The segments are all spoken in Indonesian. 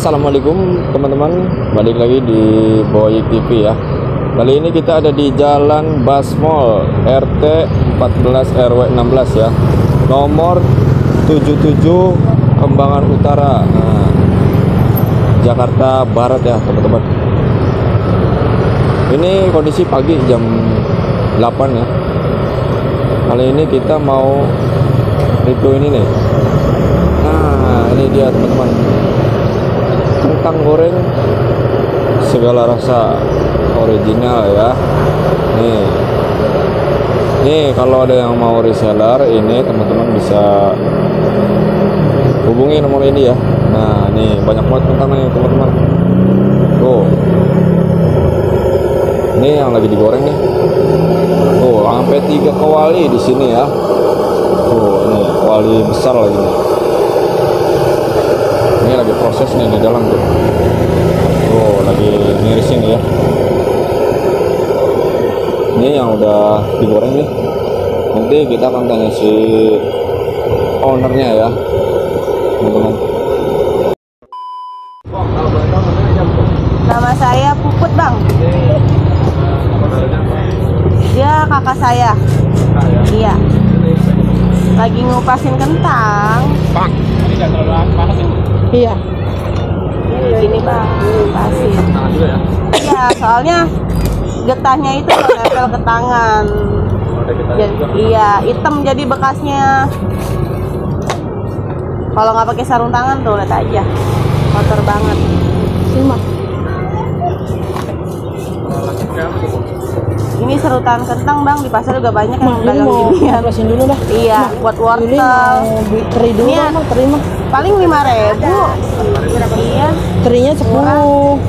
Assalamualaikum teman-teman, balik lagi di Boyik TV ya. Kali ini kita ada di Jalan Basmol RT 14 RW 16 ya, nomor 77 Kembangan Utara, Jakarta Barat ya teman-teman. Ini kondisi pagi jam 8 ya. Kali ini kita mau review ini nih. Nah ini dia teman-teman, kentang goreng segala rasa original ya. Nih kalau ada yang mau reseller ini teman-teman bisa hubungi nomor ini ya. Nah nih banyak banget kentangnya teman-teman. Tuh, ini yang lagi digoreng nih. Tuh sampai 3 kuali di sini ya. Tuh ini kuali besar lagi nih. Ini lagi proses nih di dalam tuh. Tuh lagi ngirisin ya. Ini yang udah digoreng nih. Nanti kita akan tanya si ownernya ya, teman-teman. Nama saya Puput, Bang. Dia kakak saya. Iya. Lagi ngupasin kentang. Bang, ini jangan terlalu panas ya. Iya. Gini Bang, ngupasin. Tangan juga ya? Iya, soalnya getahnya itu nempel ke tangan. Iya, hitam jadi bekasnya. Kalau nggak pakai sarung tangan tuh lihat aja, kotor banget. Cuma. Ini serutan kentang Bang, di pasar juga banyak yang dagang ginian. Pasin dulu dah. Iya, buat wortel. Teri dulu Ini mah, terima. paling 5.000. Iya. Terinya 10.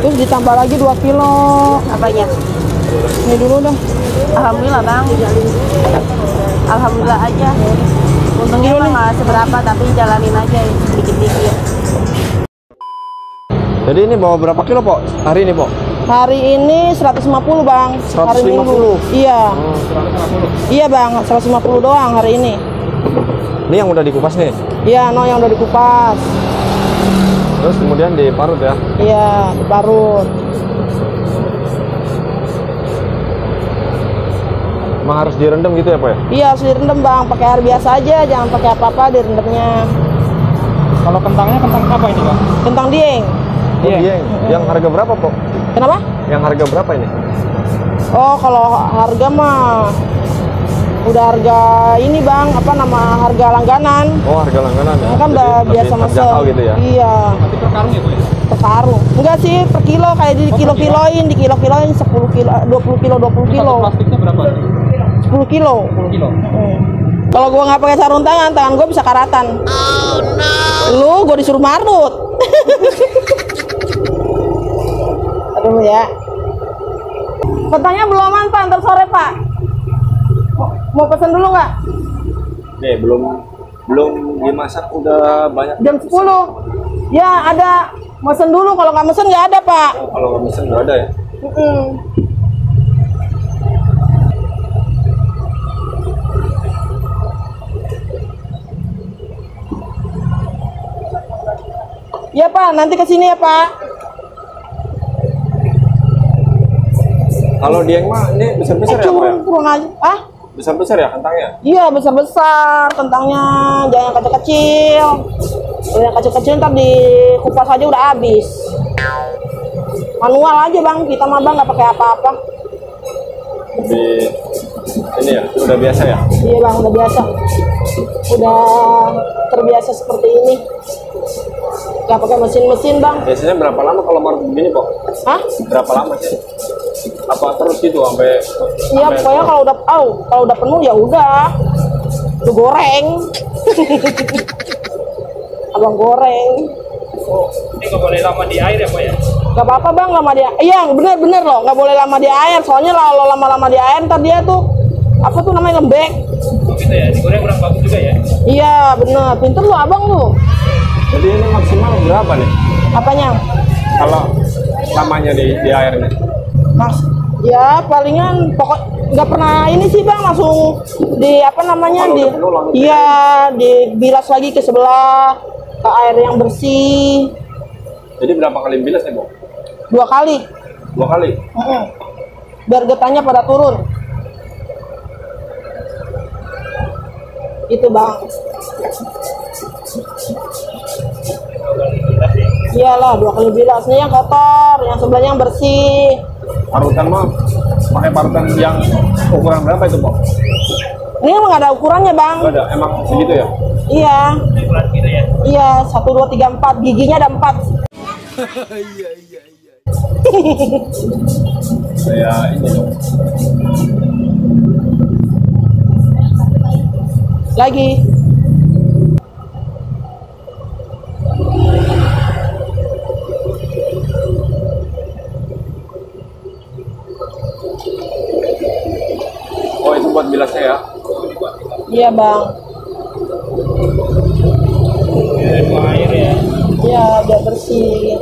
Terus ditambah lagi 2 kilo. Apanya? Ini dulu dah. Alhamdulillah Bang. Alhamdulillah aja. Untungnya mah nggak seberapa, tapi jalanin aja dikit-dikit. Jadi ini bawa berapa kilo Pok hari ini Pok? Hari ini 150 Bang. 150? Hari Minggu. Iya. Oh, 150. Iya Bang, 150 doang hari ini. Ini yang udah dikupas nih. Iya, no yang udah dikupas. Terus kemudian diparut ya. Iya, diparut. Emang harus direndam gitu ya Pak ya? Iya, harus direndam Bang, pakai air biasa aja, jangan pakai apa-apa direndamnya. Kalau kentangnya kentang apa ini Bang? Kentang dieng. Oh, dieng. Yang harga berapa Pok? Kenapa? Yang harga berapa ini? Oh, kalau harga mah udah harga ini Bang, apa nama harga langganan. Oh, harga langganan ya. Kan udah Jadi biasa masih masuk. terjangkau gitu ya. Iya. Nanti per karung ya Bu ya? Per karung. Enggak sih, per kilo kayak di kilo-kiloin, di kilo-kiloin 10 kilo, 20 kilo, 20 kilo. Satu plastiknya berapa? 10 kilo. 10 kilo. Kalau gua nggak pakai sarung tangan gua bisa karatan. Oh no. Lu gua disuruh marut. Aduh ya. Kentangnya beloman Pak, ntar sore Pak. Mau pesan dulu nggak? Nih, belum dimasak udah banyak. Jam 10. Ya ada. Mesen dulu, kalau nggak mesen nggak ada Pak. Oh, kalau nggak mesen nggak ada ya? Ya Pak, nanti kesini ya Pak. Kalau dieng mah ini besar-besar ya Pak ya? Kurang aja. Ah? Besar-besar ya kentangnya? Iya, besar-besar kentangnya, jangan yang kecil-kecil. Kalau yang kecil-kecil ntar dikupas aja udah habis. Manual aja Bang, kita mah Bang nggak pakai apa-apa. Jadi ini ya, udah biasa ya? Iya Bang, udah biasa. Udah terbiasa seperti ini. Nggak pakai mesin-mesin Bang. Biasanya berapa lama kalau marut begini Pok? Hah? Berapa lama sih? Apa terus gitu sampai? Iya, pokoknya kalau udah penuh ya udah. Lu goreng. Abang goreng. Ini nggak boleh lama di air ya Pak ya? Gak apa-apa Bang, lama di air. Iya, bener loh, nggak boleh lama di air. Soalnya kalau lama-lama di air ntar dia tuh apa tuh namanya lembek. Oh gitu ya, digoreng kurang bagus juga ya? Iya, bener. Pinter lu Abang lu. Jadi ini maksimal berapa nih? Apanya? Kalau lamanya di air nih? Mas, ya palingan pokok nggak pernah ini sih Bang, langsung di apa namanya di iya dibilas lagi ke sebelah ke air yang bersih. Jadi berapa kali bilas nih, Bu? 2 kali. 2 kali? Biar getahnya pada turun. Itu Bang. Iyalah 2 kali bilas. Nih yang kotor, yang sebelahnya yang bersih. Parutan mah pakai parutan yang ukuran berapa itu, Bu? Ini emang nggak ada ukurannya Bang. Nggak ada, emang segitu ya? Iya. Ukuran gitu ya. Iya, 1, 2, 3, 4. Giginya ada 4. Kayak ini dong. Lagi. Oh, itu buat bilasnya ya? Iya Bang. Air ya. Iya, biar bersih.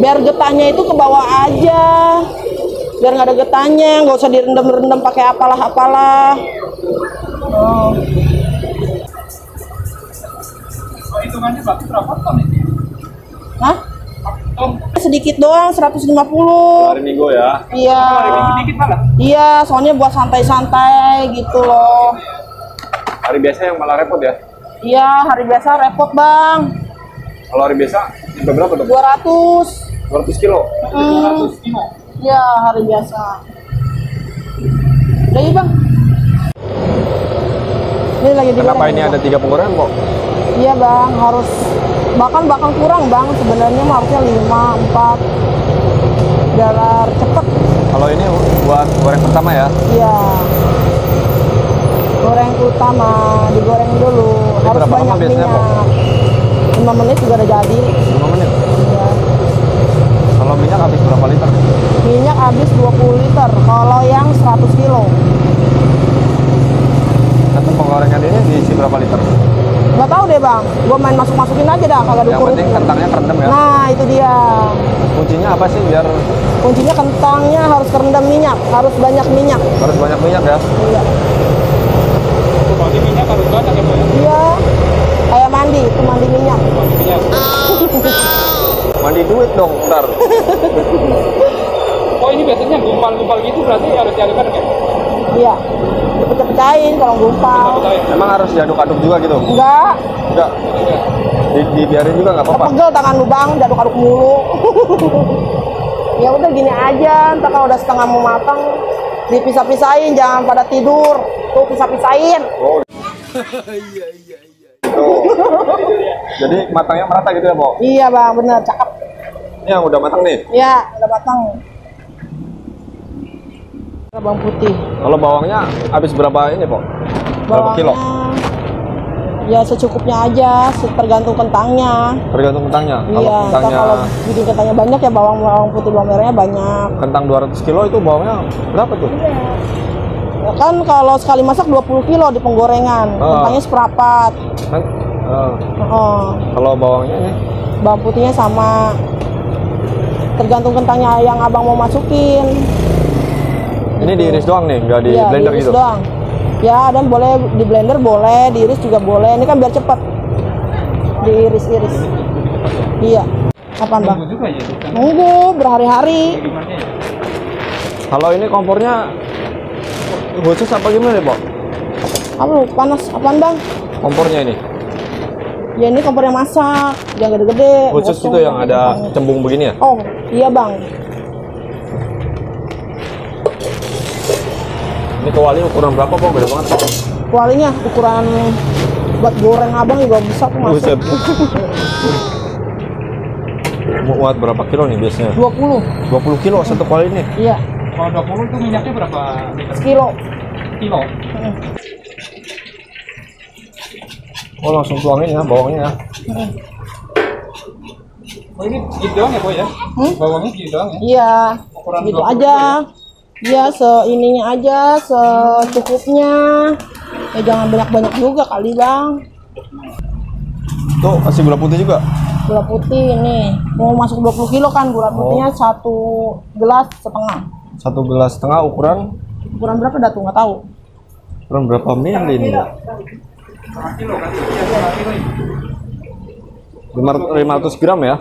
Biar getahnya itu ke bawah aja. Biar nggak ada getahnya, nggak usah direndam-rendam pakai apalah. Oh. Oh, hitungannya berarti berapa ton ini? Hah? Ton. Sedikit doang, 150. Hari Minggu ya? Iya. Dikit malah. Iya, soalnya buat santai-santai gitu loh. Hari biasa yang malah repot ya? Iya, hari biasa repot Bang. Kalau hari biasa, sampai berapa tuh? 200. 200 kilo? 200 kilo. Iya, hari biasa. Udah ya Bang. Ini lagi digoreng. Kenapa ini ada 3 penggorengan, Kok? Iya Bang, harus bahkan kurang Bang. Sebenarnya mah harusnya 5, 4. Biar cepet. Kalau ini buat goreng pertama ya? Iya. Goreng utama, digoreng dulu. Ini Harus berapa lama banyak biasanya, minyak. 5 menit juga udah jadi. 5 menit? Iya. Kalau minyak habis berapa liter? Minyak habis 20 liter kalau yang 100 kilo. Satu penggorengan ini diisi berapa liter? Nggak tahu deh Bang, gue main masuk-masukin aja dah, kagak Yang diukur. penting kentangnya kerendam ya? Nah itu dia. Kuncinya apa sih biar Kuncinya kentangnya harus kerendam minyak, harus banyak minyak. harus banyak minyak ya? Iya. Berarti minyak harus banyak ya, Bu ya? Iya. Kayak mandi, itu mandi minyak. Berarti minyak. Mandi duit dong, ntar. Oh, ini biasanya gumpal-gumpal gitu berarti harus diaduk-aduk ya? Iya. Pecah-pecahin kalau gumpal. Betul ya? Emang harus diaduk-aduk juga gitu? Enggak. Enggak. Dibiarin juga nggak apa-apa? Pegel tangan lu Bang, diaduk-aduk mulu. Ya udah gini aja, ntar kalau udah setengah mau matang dipisah-pisahin, jangan pada tidur. Tuh pisah-pisahin. Oh. Tuh. Jadi matangnya merata gitu ya, Bo? Iya Bang, bener, cakep. Ini yang udah matang nih? Iya, udah matang. Bawang putih. Kalau bawangnya habis berapa ini, Po? Berapa kilo? Ya secukupnya aja, tergantung kentangnya. Tergantung kentangnya. Kalau Iya, kentangnya kalau bikin kentangnya banyak ya bawang putih, bawang merahnya banyak. kentang 200 kilo itu bawangnya berapa tuh? Ya kan kalau sekali masak 20 kilo di penggorengan, kentangnya seperempat. Kan, Oh, kalau bawangnya ini bawang putihnya sama. Tergantung kentangnya yang abang mau masukin. ini diiris doang nih, nggak di Iya, blender diiris gitu? doang. Ya, dan boleh di blender boleh, diiris juga boleh. Ini kan biar cepet. Diiris-iris. Iya. Apaan Bang? Tunggu juga ya? Nunggu berhari-hari. Gimana ya? Kalau ini kompornya khusus apa gimana nih, Po? Apa panas? Apaan Bang? Kompornya ini Ya ini kompor yang masak, yang gede-gede. khusus gosong, gitu yang ada cembung begini ya? Oh, iya Bang. Ini kuali ukuran berapa, Po? Gede banget, Po. Kualinya ukuran buat goreng abang juga bisa tuh masuk. Buset. Muat berapa kilo nih biasanya? 20. 20 kilo satu kuali ini. Iya, Kalau 20 itu minyaknya berapa liter? sekilo. Kilo? Oh, langsung tuangin ya bawangnya ya. Oh, ini gitu doang ya, Bu ya? Bawangnya gitu doang ya? Iya, Ukuran gitu 20 aja. Iya, seininya aja, secukupnya. Ya jangan banyak-banyak juga kali Bang. Tuh, kasih gula putih juga. Gula putih ini mau masuk 20 kilo kan, gula putihnya 1,5 gelas. 1,5 gelas ukuran Ukuran berapa dah tuh nggak tahu. ukuran berapa mili ini? Setengah kilo kan? Iya, setengah kilo ini. 500 gram ya.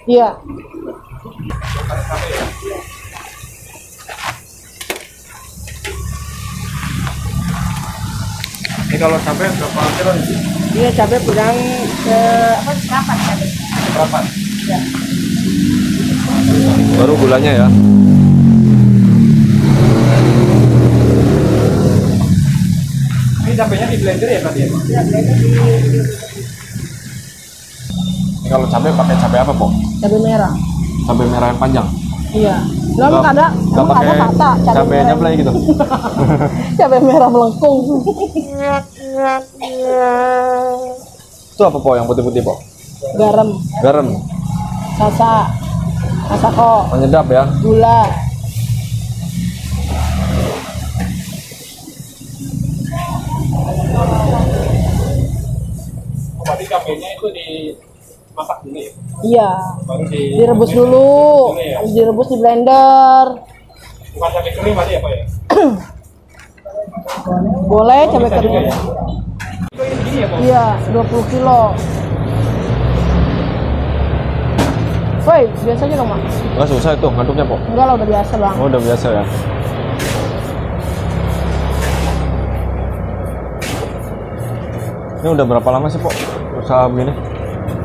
Iya. Ini kalau cabai berapa kilo nih? Iya, cabai kurang apa seperempat cabai. Berapa? Ya. Baru gulanya ya. Ini cabainya di blender ya tadi ya? Iya, blender di Ini kalau cabai pakai cabai apa, Pok? cabai merah. Cabai merah yang panjang. Iya. Lah emang ada kata cabai nyeblay gitu. cabai merah melengkung. Itu apa, Pok, yang putih-putih, Pok? Garam, Garam. sasa, masako, Penyedap ya. gula. Berarti cabainya itu dimasak dulu ya? Iya. Baru Direbus dulu, ya? habis direbus di blender. Bukan cabai kering berarti ya Pak ya? Boleh cabai Bisa juga kering. ya? Itu yang gini ya Pak? Iya, 20 kilo. Woi, biasa aja dong, Mak. Nggak susah itu ngaduknya, Pok. Enggak lah, udah biasa, Bang. Oh, udah biasa ya. Ini udah berapa lama sih, Pok, usaha begini?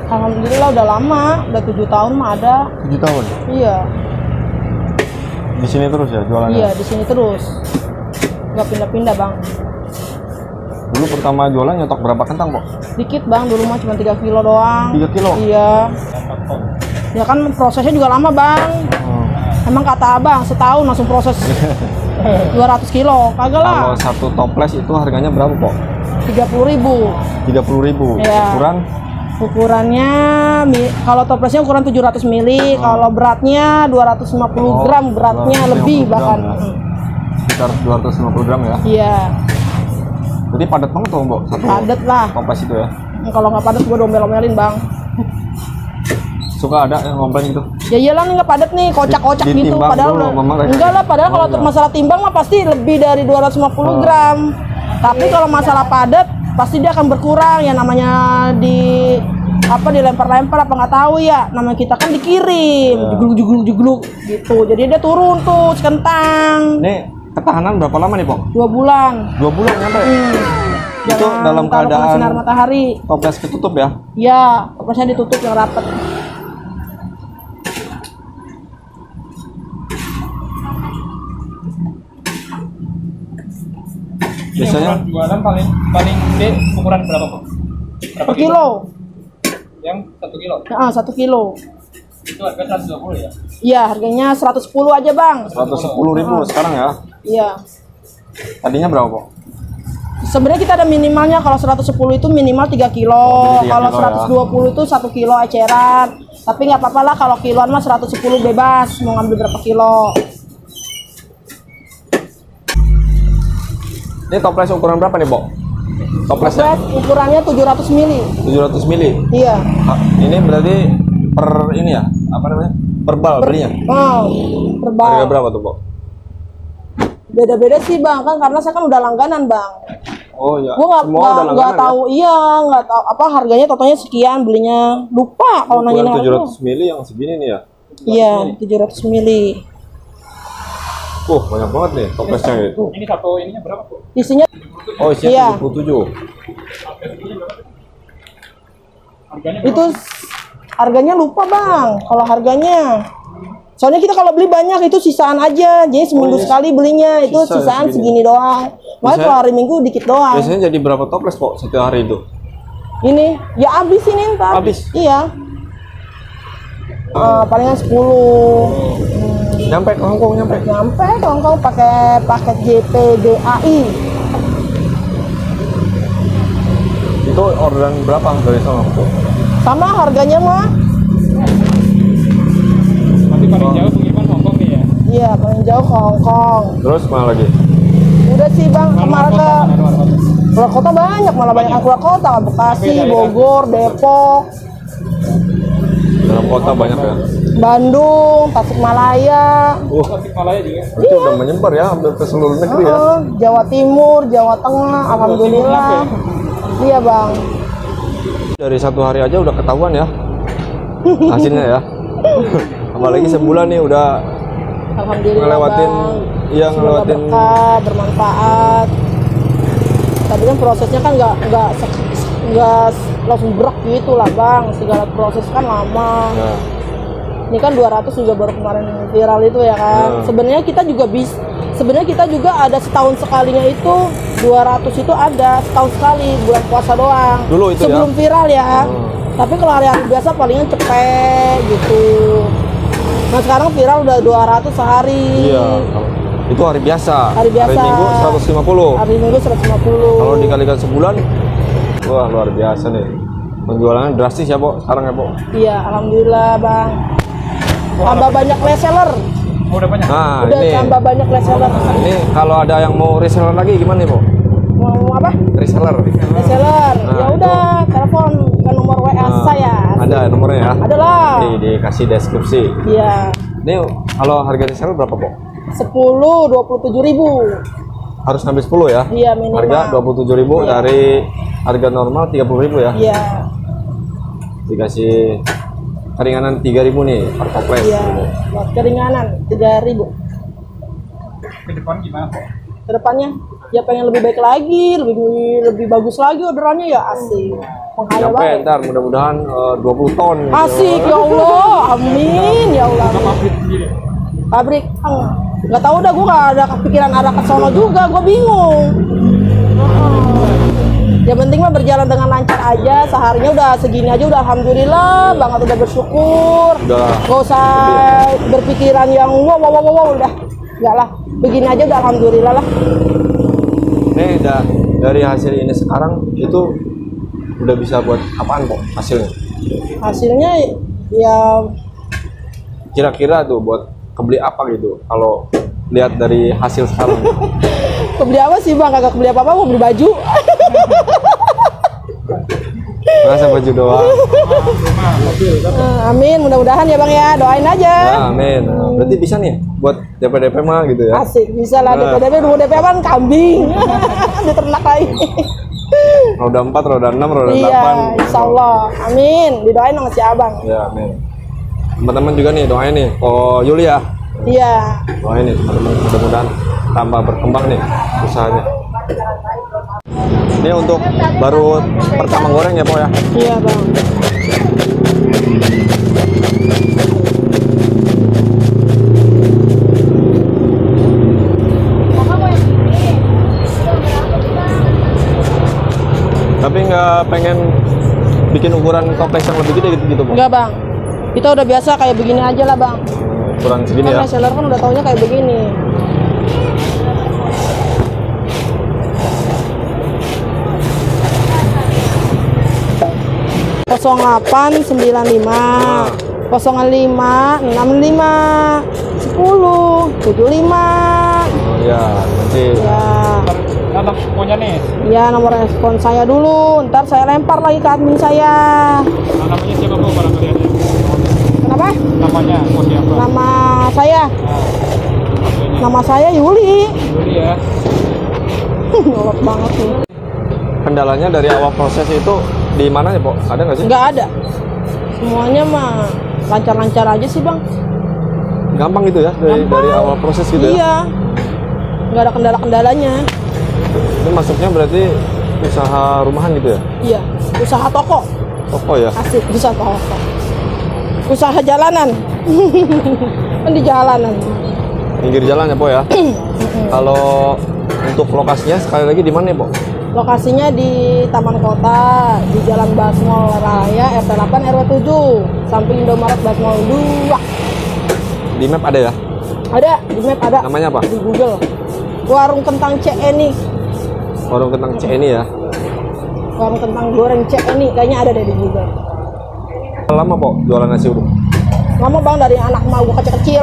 Alhamdulillah udah lama, udah 7 tahun mah ada. 7 tahun. Iya. Di sini terus ya jualannya? Iya, di sini terus. Nggak pindah-pindah, Bang. Dulu pertama jualan nyetok berapa kentang, Pok? Dikit, Bang, dulu mah cuma 3 kilo doang. 3 kilo? Iya. Ya kan prosesnya juga lama, Bang. Emang kata Abang setahun langsung proses 200 kilo. Kagak Kalau lah. satu toples itu harganya berapa, Pok? 30.000. 30.000. Iya. Ukuran? Ukurannya kalau toplesnya ukuran 700 mili, kalau beratnya 250 gram, beratnya 250 lebih gram bahkan. ya. Sekitar 250 gram ya. Iya. Jadi padat banget tuh, Mbok. Satu Padat lah. toples itu ya. Kalau nggak padat gua domel-domelin, Bang. Suka ada yang komplain gitu. Ya iyalah nih nggak padat nih, kocak-kocak gitu. Ditimbang Padahal dulu sama mereka. enggak lah, padahal Oh, kalau enggak. masalah timbang mah pasti lebih dari 250 gram. Tapi kalau masalah padat pasti dia akan berkurang. Ya namanya di apa dilempar-lempar apa nggak tahu ya. Namanya kita kan dikirim, jugluk gitu. Jadi dia turun tuh sekentang. Ini ketahanan berapa lama nih, Pok? 2 bulan. 2 bulan nyampe. Itu Jangan dalam taruh kena keadaan sinar matahari. toples ketutup ya. Ya, toplesnya ditutup yang rapat. Biasanya jualan paling gede ukuran berapa Pak? Berapa 1 kilo. Yang 1 kilo? Nah, 1 kilo. Itu harga 120 ya? Iya, harganya 110 aja, Bang. 110.000 sekarang ya. Iya. Tadinya berapa, Pok? Sebenarnya kita ada minimalnya, kalau 110 itu minimal 3 kilo, Oh, jadi 3 kalau kilo ya. 120 itu 1 kilo eceran. Tapi nggak apa-apa lah kalau kiloan mah 110 bebas, mau ngambil berapa kilo. Ini toples ukuran berapa nih, Pok? Toplesnya Toples ukurannya 700 mili. 700 mili. Iya. Ini berarti per ini ya? Apa namanya? Per bal belinya. Oh, Harga terbang. berapa tuh, Pok? Beda-beda sih, Bang, kan karena saya kan udah langganan, Bang. Oh iya. Gua Semua udah nggak langganan tahu, iya, nggak tahu apa harganya, totalnya sekian, belinya lupa kalau ya? nanya Ukuran 700 mili yang segini nih ya. Iya, 700 mili. Banyak banget nih toplesnya itu. Ini satu ininya berapa Bu? Isinya Oh, isinya Iya. 77. Harganya itu harganya lupa, Bang. Kalau harganya, soalnya kita kalau beli banyak itu sisaan aja, jadi seminggu iya. sekali belinya itu Sisa sisaan segini. segini doang. Makanya Biasanya- kalau hari Minggu dikit doang. Biasanya jadi berapa toples, Pok, setiap hari itu? Ini ya habis ini ntar. Habis? Iya. Palingan 10. Nyampe ke Hongkong, nyampe. Nyampe Hongkong pakai paket JPDAI. Itu orderan berapa dari sana, Pok? Sama harganya mah. Nanti paling jauh pengiriman Hongkong nih ya? Iya, paling jauh ke Hongkong. Terus mana lagi? Udah sih, Bang, kemarin ke Luar kota. keluar kota banyak, malah banyak yang keluar kota, Bekasi, Bogor, Depok, Dalam kota banyak ya. Bandung, Tasikmalaya, Tasikmalaya juga. Itu udah menyebar ya, hampir ke seluruh negeri ya. Jawa Timur, Jawa Tengah, alhamdulillah. Iya, Bang. Dari 1 hari aja udah ketahuan ya hasilnya ya. Apalagi sebulan nih udah Alhamdulillah ngelewatin, Bang. iya Semoga ngelewatin. berkah, bermanfaat. Tapi kan prosesnya kan nggak langsung berak gitu lah Bang. Segala proses kan lama. Ya. Ini kan 200 juga baru kemarin viral itu ya kan. Ya. Sebenarnya kita juga ada setahun sekalinya itu 200 itu ada setahun sekali bulan puasa doang. Dulu itu sebelum ya? viral ya. Tapi kalau hari-hari biasa palingan cepet gitu. Nah sekarang viral udah 200 sehari. Iya. Itu hari biasa. Hari biasa. Hari Minggu 150. Hari Minggu 150. Kalau dikalikan sebulan, wah luar biasa nih. Penjualannya drastis ya, Pok. Sekarang ya, Pok. Iya, alhamdulillah, Bang. Tambah banyak reseller. Oh, udah banyak. Nah, Udah ini. tambah banyak reseller. Ini kalau ada yang mau reseller lagi gimana nih, Pok? Mau apa? Reseller. Reseller. Nah, Ya udah, telepon ke nomor WA saya. Ada nomornya ya? Ada lah. Nih, dikasih deskripsi. Iya. Ini kalau harga reseller berapa, Pok? 27.000. Harus ngambil 10 ya? Iya, minimal. Harga 27.000 dari harga normal 30.000 ya? Iya. Dikasih keringanan 3.000 nih per toples. Iya. Buat keringanan 3.000. Ke depan gimana kok? Kedepannya ya pengen lebih baik lagi, lebih bagus lagi orderannya ya asik. Menghayal Sampai banget. ntar mudah-mudahan 20 ton gitu. Asik ya Allah, amin ya Allah. Pabrik sendiri. Pabrik, nggak tahu dah, gue nggak ada kepikiran arah ke sono juga, gue bingung. Yang penting mah berjalan dengan lancar aja, seharinya udah segini aja udah alhamdulillah banget, udah bersyukur. Udah. Gak usah berpikiran yang wow, udah, enggak lah, begini aja udah alhamdulillah lah. Nih dari hasil ini sekarang itu udah bisa buat apaan kok hasilnya? Hasilnya ya Kira-kira tuh buat kebeli apa gitu kalau lihat dari hasil sekarang? kebeli apa sih Bang, kagak kebeli apa-apa, mau beli baju. Masa baju doang? Amin, mudah-mudahan ya Bang ya, doain aja. Ya, amin. Nah, berarti bisa nih buat DP mah gitu ya? Asik, bisa lah. Nah. DP kan kambing. Diternak lagi. Roda 4, roda 6, roda 8. Iya, insya Allah. Amin, didoain sama si Abang. Ya, amin. Teman-teman juga nih doain nih. Oh, Yuli ya. Iya. Doain nih teman-teman, mudah-mudahan tambah berkembang nih usahanya. Ini untuk baru pertama goreng ya, Pok ya? Iya Bang. Tapi nggak pengen bikin ukuran toples yang lebih gede gitu, Pok? Enggak Bang. Kita udah biasa kayak begini aja lah Bang. Ukuran segini ya? Kan reseller kan udah taunya kayak begini. Kosong 8 95 05 65 10 75. Oh iya, nanti Ya. Nonton punya nih. Ya, nomor respon saya dulu. Ntar saya lempar lagi ke admin saya. Nah, namanya siapa kok barangkali ada? Kenapa? Namanya kok siapa? Nama saya. Nama saya Yuli. Yuli ya. Nyolot banget nih. kendalanya dari awal proses itu di mana ya, Pok? Ada nggak sih? Nggak ada. Semuanya mah lancar-lancar aja sih Bang. Gampang gitu ya dari awal proses gitu ya? Iya. Nggak ada kendala-kendalanya. Ini masuknya berarti usaha rumahan gitu ya? Iya. Usaha toko. Toko ya? Asik, usaha toko. Usaha jalanan. Kan di jalanan. Pinggir jalan ya, Pok ya? Kalau untuk lokasinya sekali lagi di mana ya, Pok? Lokasinya di Taman Kota, di Jalan Basmol Raya, RT 8 RW 7, samping Indomaret Basmol 2. Di map ada ya? Ada, di map ada. Namanya apa? Di Google. Warung Kentang CNI. Warung Kentang CNI ya? Warung Kentang goreng CNI, kayaknya ada deh di Google. Lama, Pok, jualan nasi uduk? Lama Bang, dari anak mau gua kecil-kecil.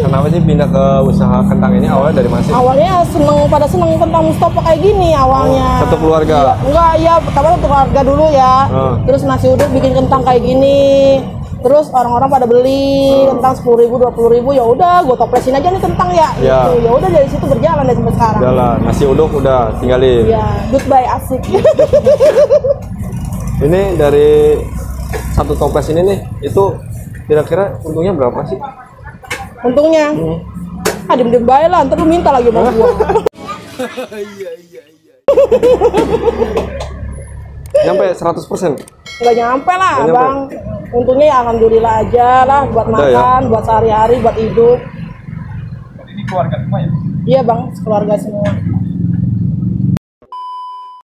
Kenapa sih pindah ke usaha kentang ini awalnya dari mana sih? Awalnya pada seneng kentang Mustofa kayak gini awalnya. Satu keluarga? Iya, enggak, ya pertama satu keluarga dulu ya. Terus nasi uduk bikin kentang kayak gini. Terus orang-orang pada beli kentang 10.000, 20.000, ya udah gue toplesin aja nih kentang ya. Ya. Gitu. Ya udah dari situ berjalan deh sampai sekarang. Jalan, nasi uduk udah tinggalin. Ya, goodbye asik. Ini dari satu toples ini nih, itu kira-kira untungnya berapa sih? Untungnya, diem-diem baik lah, ntar lu minta lagi sama gua. Nyampe 100%? Nggak nyampe lah, Nggak nyampe. Bang. Untungnya ya alhamdulillah aja lah, buat Ada makan, buat sehari-hari, buat hidup. Ini keluarga semua ya? Iya Bang, sekeluarga semua.